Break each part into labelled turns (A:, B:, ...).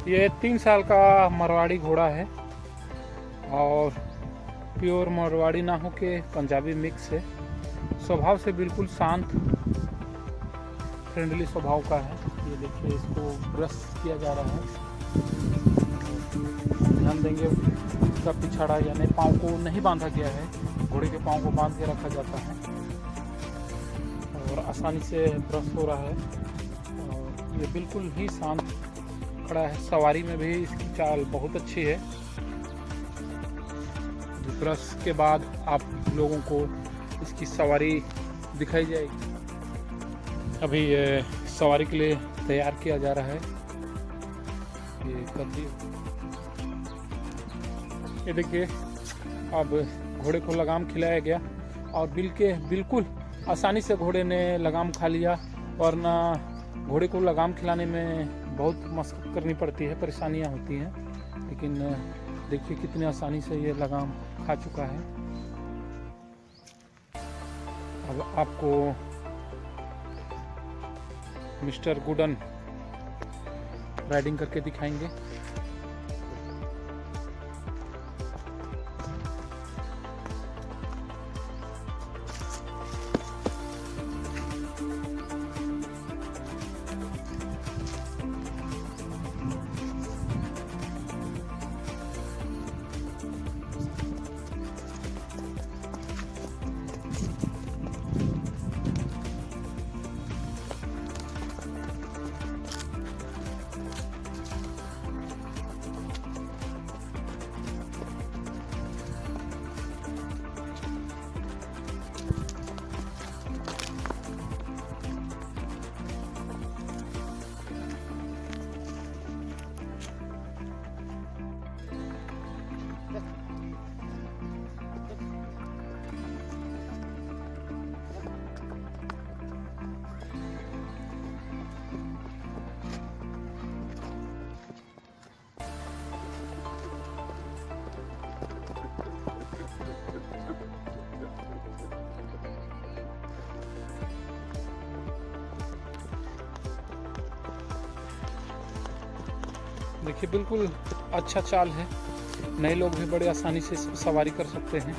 A: ये 3 साल का मारवाड़ी घोड़ा है और प्योर मारवाड़ी ना हो के पंजाबी मिक्स है। स्वभाव से बिल्कुल शांत फ्रेंडली स्वभाव का है। ये देखिए, इसको ब्रश किया जा रहा है। ध्यान देंगे इसका पिछड़ा यानी पाँव को नहीं बांधा गया है। घोड़े के पाँव को बांध के रखा जाता है और आसानी से ब्रश हो रहा है। और ये बिल्कुल ही शांत खड़ा है। सवारी में भी इसकी चाल बहुत अच्छी है। ब्रश के बाद आप लोगों को इसकी सवारी दिखाई जाएगी। अभी ये सवारी के लिए तैयार किया जा रहा है। ये कद्दी, ये देखिए, अब घोड़े को लगाम खिलाया गया और बिल्कुल आसानी से घोड़े ने लगाम खा लिया। वरना घोड़े को लगाम खिलाने में बहुत मशक्कत करनी पड़ती है, परेशानियां होती हैं। लेकिन देखिए कितनी आसानी से ये लगाम खा चुका है। अब आपको मिस्टर गुडन राइडिंग करके दिखाएंगे। देखिए बिल्कुल अच्छा चाल है। नए लोग भी बड़े आसानी से सवारी कर सकते हैं।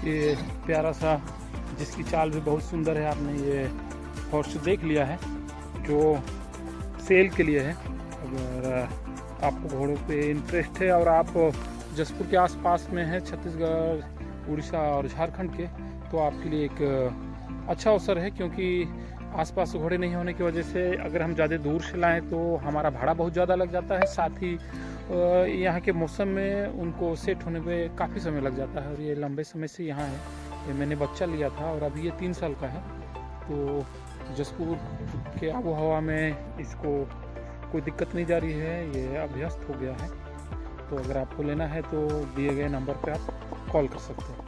A: ये प्यारा सा, जिसकी चाल भी बहुत सुंदर है, आपने ये हॉर्स देख लिया है जो सेल के लिए है। अगर आपको घोड़ों पे इंटरेस्ट है और आप जसपुर के आसपास में हैं, छत्तीसगढ़, उड़ीसा और झारखंड के, तो आपके लिए एक अच्छा अवसर है। क्योंकि आसपास घोड़े नहीं होने की वजह से अगर हम ज़्यादा दूर से लाएँ तो हमारा भाड़ा बहुत ज़्यादा लग जाता है। साथ ही यहाँ के मौसम में उनको सेट होने में काफ़ी समय लग जाता है। और ये लंबे समय से यहाँ है। ये मैंने बच्चा लिया था और अभी ये 3 साल का है। तो जसपुर के आबो हवा में इसको कोई दिक्कत नहीं जा रही है। ये अभ्यस्त हो गया है। तो अगर आपको लेना है तो दिए गए नंबर पर आप कॉल कर सकते हैं।